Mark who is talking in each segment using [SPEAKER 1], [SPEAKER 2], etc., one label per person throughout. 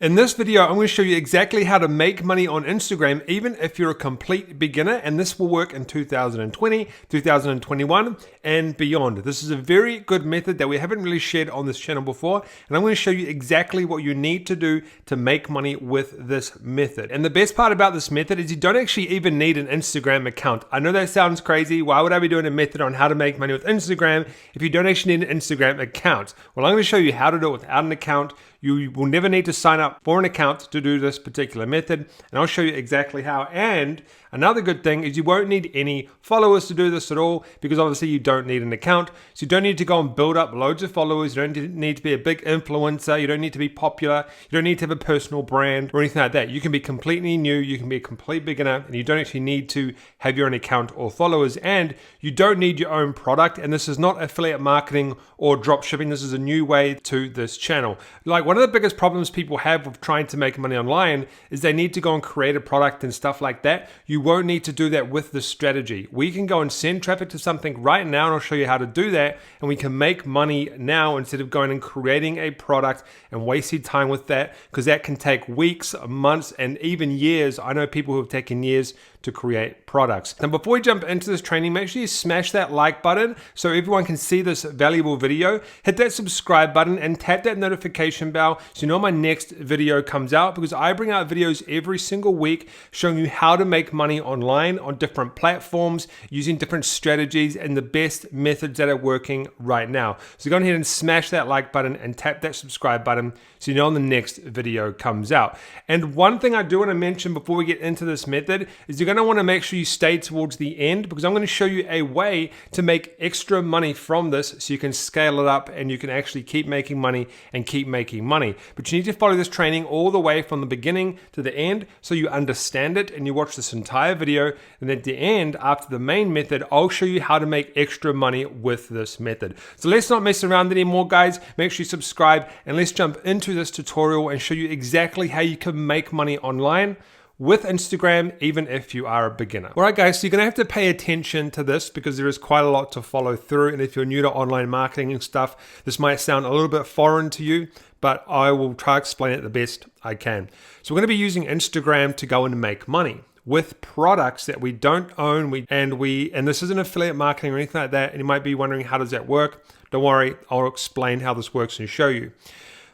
[SPEAKER 1] In this video, I'm going to show you exactly how to make money on Instagram, even if you're a complete beginner, and this will work in 2020, 2021, and beyond. This is a very good method that we haven't really shared on this channel before, and I'm going to show you exactly what you need to do to make money with this method. And the best part about this method is you don't actually even need an Instagram account. I know that sounds crazy. Why would I be doing a method on how to make money with Instagram if you don't actually need an Instagram account? Well, I'm going to show you how to do it without an account. You will never need to sign up for an account to do this particular method, and I'll show you exactly how. And another good thing is you won't need any followers to do this at all, because obviously you don't need an account. So you don't need to go and build up loads of followers. You don't need to be a big influencer. You don't need to be popular. You don't need to have a personal brand or anything like that. You can be completely new. You can be a complete beginner, and you don't actually need to have your own account or followers. And you don't need your own product. And this is not affiliate marketing or drop shipping. This is a new way to this channel. Like, one of the biggest problems people have with trying to make money online is they need to go and create a product and stuff like that. You won't need to do that with this strategy. We can go and send traffic to something right now, and I'll show you how to do that, and we can make money now instead of going and creating a product and wasting time with that, because that can take weeks, months, and even years. I know people who have taken years to create products. And before we jump into this training, make sure you smash that like button so everyone can see this valuable video. Hit that subscribe button and tap that notification bell so you know my next video comes out, because I bring out videos every single week showing you how to make money online on different platforms using different strategies and the best methods that are working right now. So go ahead and smash that like button and tap that subscribe button so you know when the next video comes out. And one thing I do want to mention before we get into this method is you're going to want to make sure you stay towards the end, because I'm going to show you a way to make extra money from this so you can scale it up and you can actually keep making money and keep making money. But you need to follow this training all the way from the beginning to the end so you understand it and you watch this entire video. And at the end, after the main method, I'll show you how to make extra money with this method. So let's not mess around anymore, guys. Make sure you subscribe and let's jump into this tutorial and show you exactly how you can make money online with Instagram, even if you are a beginner. All right, guys, so you're gonna have to pay attention to this because there is quite a lot to follow through. And if you're new to online marketing and stuff, this might sound a little bit foreign to you, but I will try to explain it the best I can. So we're gonna be using Instagram to go and make money with products that we don't own. And this isn't affiliate marketing or anything like that. And you might be wondering, how does that work? Don't worry, I'll explain how this works and show you.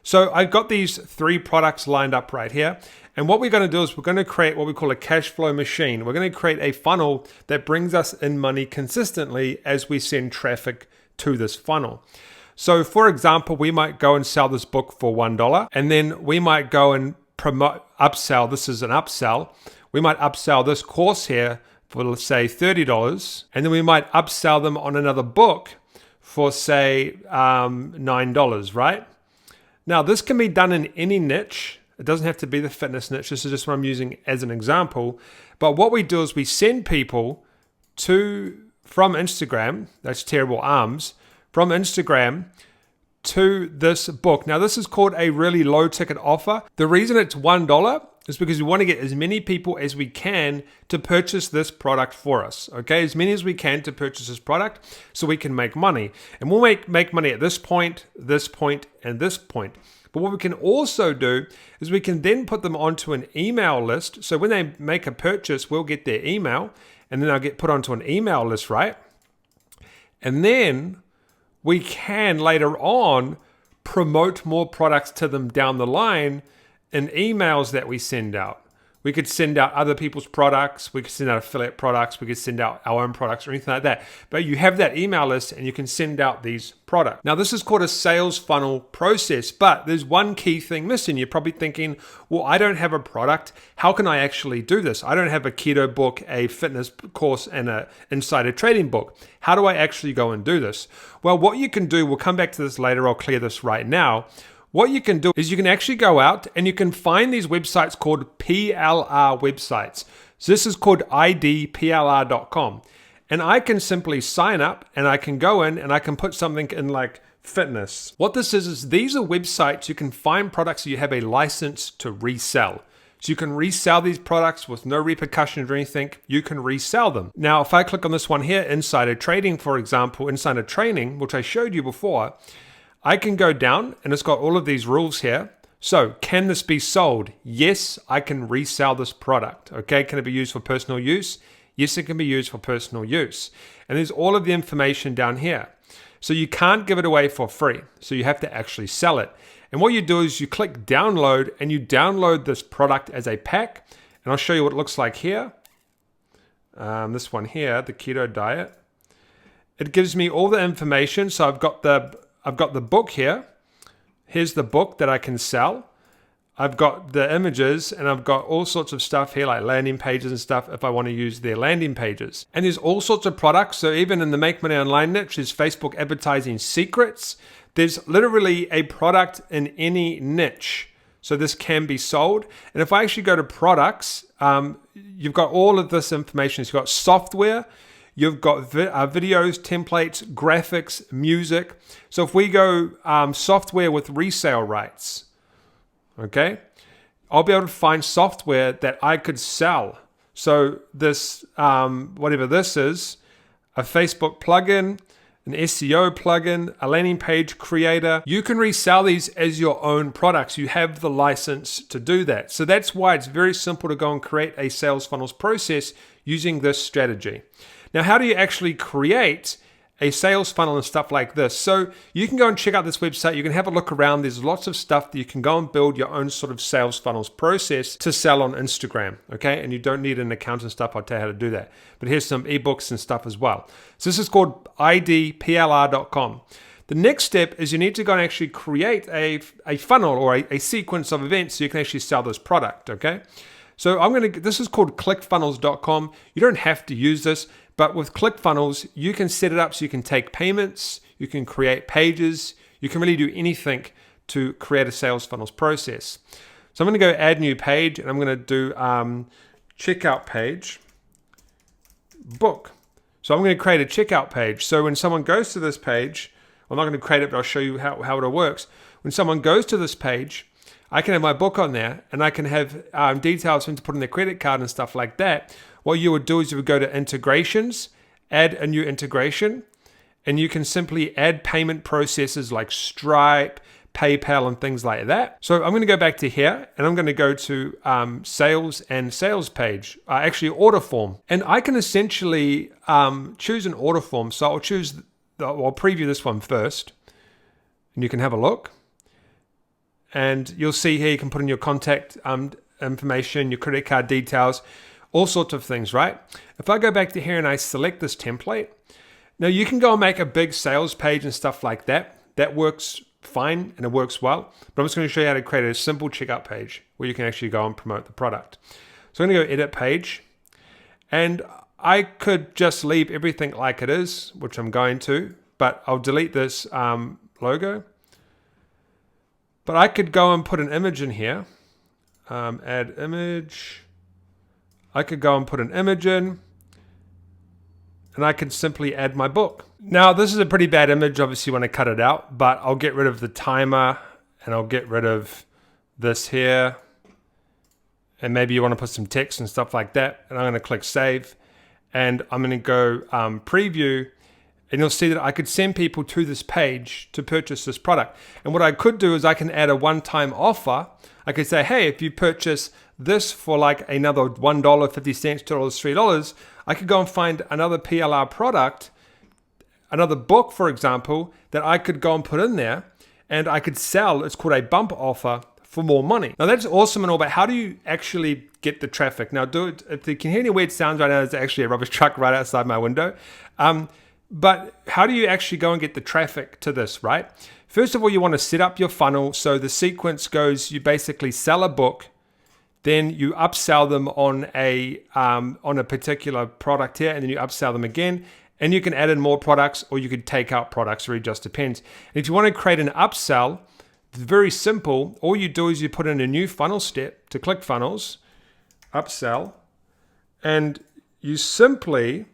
[SPEAKER 1] So I've got these 3 products lined up right here. And what we're going to do is we're going to create what we call a cash flow machine. We're going to create a funnel that brings us in money consistently as we send traffic to this funnel. So for example, we might go and sell this book for $1, and then we might go and upsell. This is an upsell. We might upsell this course here for, let's say, $30. And then we might upsell them on another book for, say, $9, right? Now, this can be done in any niche. It doesn't have to be the fitness niche. This is just what I'm using as an example. But what we do is we send people from Instagram, that's terrible arms, from Instagram to this book. Now, this is called a really low ticket offer. The reason it's $1 is because we want to get as many people as we can to purchase this product for us, okay? As many as we can to purchase this product so we can make money. And we'll make money at this point, and this point. But what we can also do is we can then put them onto an email list. So when they make a purchase, we'll get their email, and then they'll get put onto an email list, right? And then we can later on promote more products to them down the line in emails that we send out. We could send out other people's products. We could send out affiliate products. We could send out our own products or anything like that. But you have that email list and you can send out these products. Now, this is called a sales funnel process, but there's one key thing missing. You're probably thinking, well, I don't have a product. How can I actually do this? I don't have a keto book, a fitness course, and an insider trading book. How do I actually go and do this? Well, what you can do, we'll come back to this later. I'll clear this right now. What you can do is you can actually go out and you can find these websites called PLR websites. So this is called idplr.com. And I can simply sign up and I can go in and I can put something in like fitness. What this is these are websites you can find products that you have a license to resell. So you can resell these products with no repercussions or anything. You can resell them. Now, if I click on this one here, insider trading, for example, insider training, which I showed you before, I can go down and it's got all of these rules here. So can this be sold? Yes, I can resell this product. Okay, can it be used for personal use? Yes, it can be used for personal use. And there's all of the information down here. So you can't give it away for free. So you have to actually sell it. And what you do is you click download and you download this product as a pack. And I'll show you what it looks like here. This one here, the keto diet. It gives me all the information. So I've got the book here. Here's the book that I can sell. I've got the images and I've got all sorts of stuff here like landing pages and stuff if I want to use their landing pages. And there's all sorts of products. So even in the Make Money Online niche, there's Facebook advertising secrets. There's literally a product in any niche. So this can be sold. And if I actually go to products, you've got all of this information. You've got software, you've got videos, templates, graphics, music. So if we go software with resale rights, okay, I'll be able to find software that I could sell. So this, whatever this is, a Facebook plugin, an SEO plugin, a landing page creator, you can resell these as your own products. You have the license to do that. So that's why it's very simple to go and create a sales funnels process using this strategy. Now, how do you actually create a sales funnel and stuff like this? So you can go and check out this website. You can have a look around. There's lots of stuff that you can go and build your own sort of sales funnels process to sell on Instagram. Okay. And you don't need an account and stuff. I'll tell you how to do that. But here's some ebooks and stuff as well. So this is called idplr.com. The next step is you need to go and actually create a funnel or a sequence of events so you can actually sell this product. Okay. So this is called clickfunnels.com. You don't have to use this. But with ClickFunnels, you can set it up so you can take payments, you can create pages, you can really do anything to create a sales funnels process. So I'm going to go add new page and I'm going to do checkout page, book. So I'm going to create a checkout page. So when someone goes to this page, I'm not going to create it, but I'll show you how it all works. When someone goes to this page, I can have my book on there and I can have details for them to put in their credit card and stuff like that. What you would do is you would go to integrations, add a new integration, and you can simply add payment processes like Stripe, PayPal, and things like that. So I'm going to go back to here and I'm going to go to sales and sales page, actually order form. And I can essentially choose an order form. So I'll preview this one first and you can have a look. And you'll see here you can put in your contact information, your credit card details, all sorts of things, right? If I go back to here and I select this template, now you can go and make a big sales page and stuff like that. That works fine and it works well. But I'm just going to show you how to create a simple checkout page where you can actually go and promote the product. So I'm going to go edit page. And I could just leave everything like it is, which I'm going to, but I'll delete this logo. But I could go and put an image in here. Add image. I could go and put an image in. And I could simply add my book. Now, this is a pretty bad image. Obviously, you want to cut it out. But I'll get rid of the timer. And I'll get rid of this here. And maybe you want to put some text and stuff like that. And I'm going to click save. And I'm going to go preview. And you'll see that I could send people to this page to purchase this product. And what I could do is I can add a one-time offer. I could say, hey, if you purchase this for like another $1, 50 cents, $2, $3, I could go and find another PLR product, another book, for example, that I could go and put in there and I could sell. It's called a bump offer for more money. Now that's awesome and all, but how do you actually get the traffic? Now do it, if you can hear any weird sounds right now, there's actually a rubbish truck right outside my window. But how do you actually go and get the traffic to this, right? First of all, you want to set up your funnel. So the sequence goes, you basically sell a book, then you upsell them on a particular product here, and then you upsell them again. And you can add in more products or you could take out products, it really just depends. And if you want to create an upsell, it's very simple. All you do is you put in a new funnel step to ClickFunnels, upsell, and you simply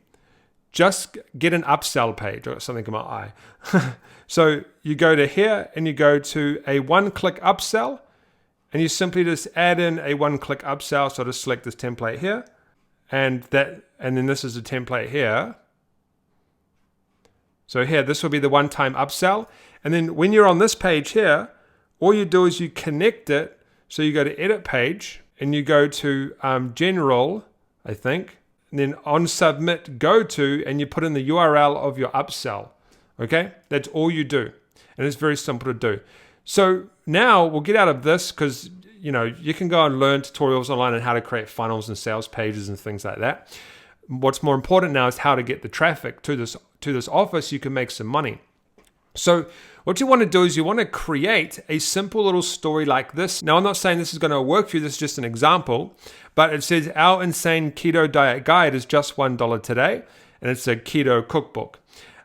[SPEAKER 1] just get an upsell page. Or something in my eye. So you go to here and you go to a one-click upsell and you simply just add in a one-click upsell. So just select this template here and then this is a template here. So here, this will be the one-time upsell. And then when you're on this page here, all you do is you connect it. So you go to edit page and you go to general, I think, and then on submit, go to, and you put in the URL of your upsell. Okay, that's all you do. And it's very simple to do. So now we'll get out of this because, you can go and learn tutorials online on how to create funnels and sales pages and things like that. What's more important now is how to get the traffic to this offer so you can make some money. So what you want to do is you want to create a simple little story like this. Now, I'm not saying this is going to work for you. This is just an example. But it says, our insane keto diet guide is just $1 today. And it's a keto cookbook.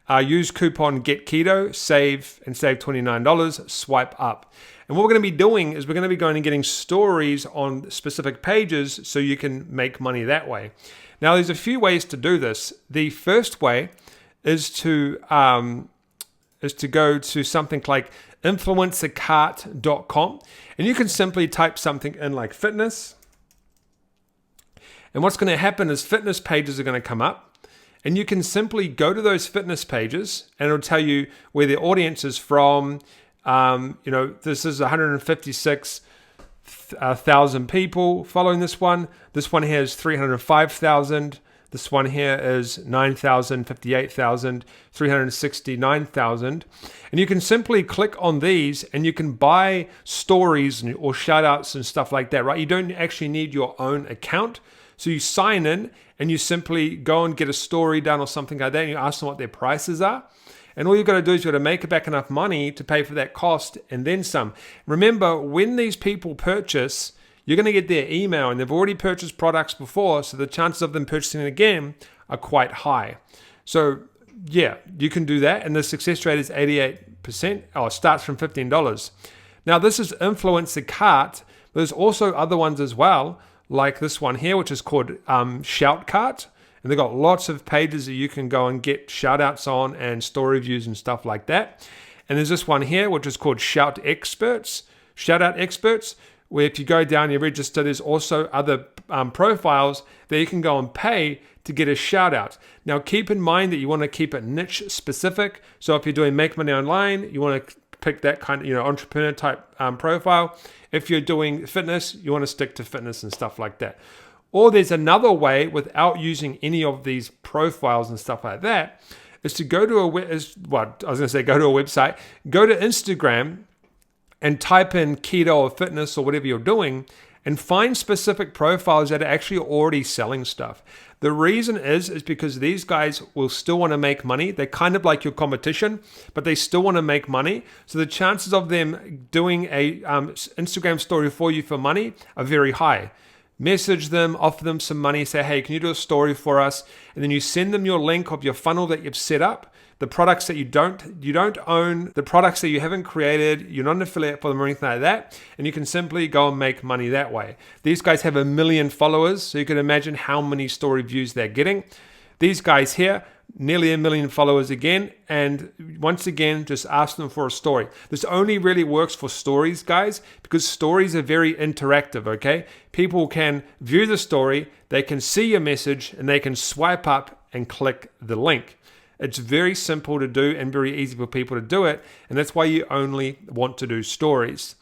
[SPEAKER 1] Use coupon GetKeto, save $29, swipe up. And what we're going to be doing is we're going to be going and getting stories on specific pages so you can make money that way. Now, there's a few ways to do this. The first way is to go to something like influencercart.com, and you can simply type something in like fitness. And what's going to happen is fitness pages are going to come up. And you can simply go to those fitness pages and it'll tell you where the audience is from. This is 156,000 people following this one. This one here is 305,000. This one here is 9,000, 58,000, 369,000. And you can simply click on these and you can buy stories or shout outs and stuff like that, right? You don't actually need your own account. So you sign in and you simply go and get a story done or something like that, and you ask them what their prices are. And all you've got to do is you've got to make back enough money to pay for that cost and then some. Remember, when these people purchase, you're going to get their email, and they've already purchased products before, so the chances of them purchasing again are quite high. So yeah, you can do that, and the success rate is 88%. It starts from $15. Now, this is Influencer Cart. There's also other ones as well, like this one here, which is called Shout Cart. And they've got lots of pages that you can go and get shout outs on and story views and stuff like that. And there's this one here, which is called Shout Out Experts, where if you go down, you register, there's also other profiles that you can go and pay to get a shout out. Now, keep in mind that you want to keep it niche specific. So if you're doing Make Money Online, you want to pick that kind of entrepreneur type profile. If you're doing fitness, you want to stick to fitness and stuff like that. Or there's another way without using any of these profiles and stuff like that, is to go to go to a website, go to Instagram and type in keto or fitness or whatever you're doing and find specific profiles that are actually already selling stuff. The reason is because these guys will still want to make money. They're kind of like your competition, but they still want to make money. So the chances of them doing a Instagram story for you for money are very high. Message them, offer them some money, say, hey, can you do a story for us? And then you send them your link of your funnel that you've set up, the products that you don't own, the products that you haven't created, you're not an affiliate for them or anything like that, and you can simply go and make money that way. These guys have 1 million followers, so you can imagine how many story views they're getting. These guys here, nearly 1 million followers again, and once again, just ask them for a story. This only really works for stories, guys, because stories are very interactive, okay? People can view the story, they can see your message, and they can swipe up and click the link. It's very simple to do and very easy for people to do it, and that's why you only want to do stories.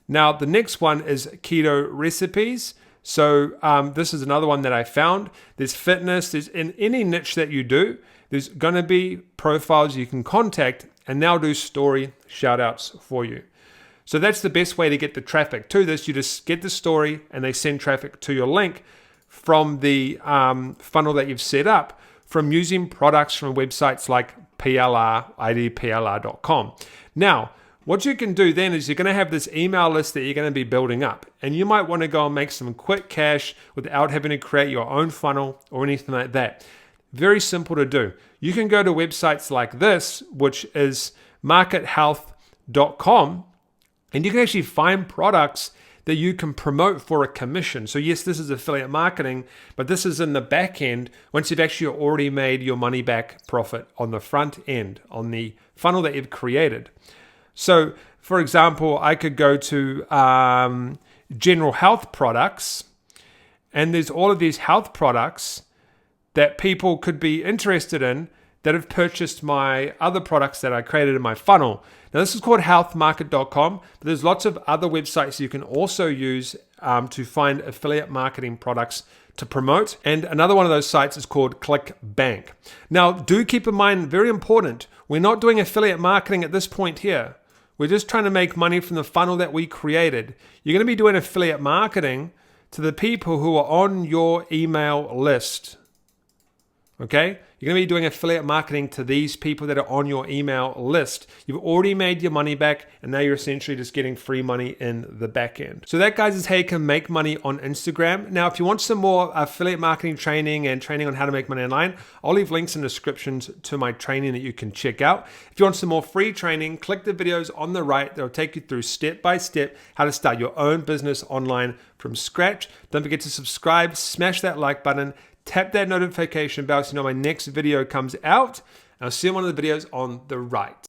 [SPEAKER 1] Now, the next one is keto recipes. So this is another one that I found. There's fitness, there's in any niche that you do, there's going to be profiles you can contact and they'll do story shout outs for you. So that's the best way to get the traffic to this. You just get the story and they send traffic to your link from the funnel that you've set up from using products from websites like idplr.com. Now, what you can do then is you're going to have this email list that you're going to be building up. And you might want to go and make some quick cash without having to create your own funnel or anything like that. Very simple to do. You can go to websites like this, which is markethealth.com, and you can actually find products that you can promote for a commission. So yes, this is affiliate marketing, but this is in the back end once you've actually already made your money back profit on the front end, on the funnel that you've created. So for example, I could go to general health products, and there's all of these health products that people could be interested in that have purchased my other products that I created in my funnel. Now this is called healthmarket.com, but there's lots of other websites you can also use to find affiliate marketing products to promote. And another one of those sites is called ClickBank. Now do keep in mind, very important, we're not doing affiliate marketing at this point here. We're just trying to make money from the funnel that we created. You're going to be doing affiliate marketing to the people who are on your email list. Okay? You're going to be doing affiliate marketing to these people that are on your email list. You've already made your money back, and now you're essentially just getting free money in the back end. So that, guys, is how you can make money on Instagram. Now, if you want some more affiliate marketing training and training on how to make money online, I'll leave links in the descriptions to my training that you can check out. If you want some more free training, click the videos on the right. They'll take you through step by step how to start your own business online from scratch. Don't forget to subscribe, smash that like button, tap that notification bell so you know my next video comes out. I'll see you in one of the videos on the right.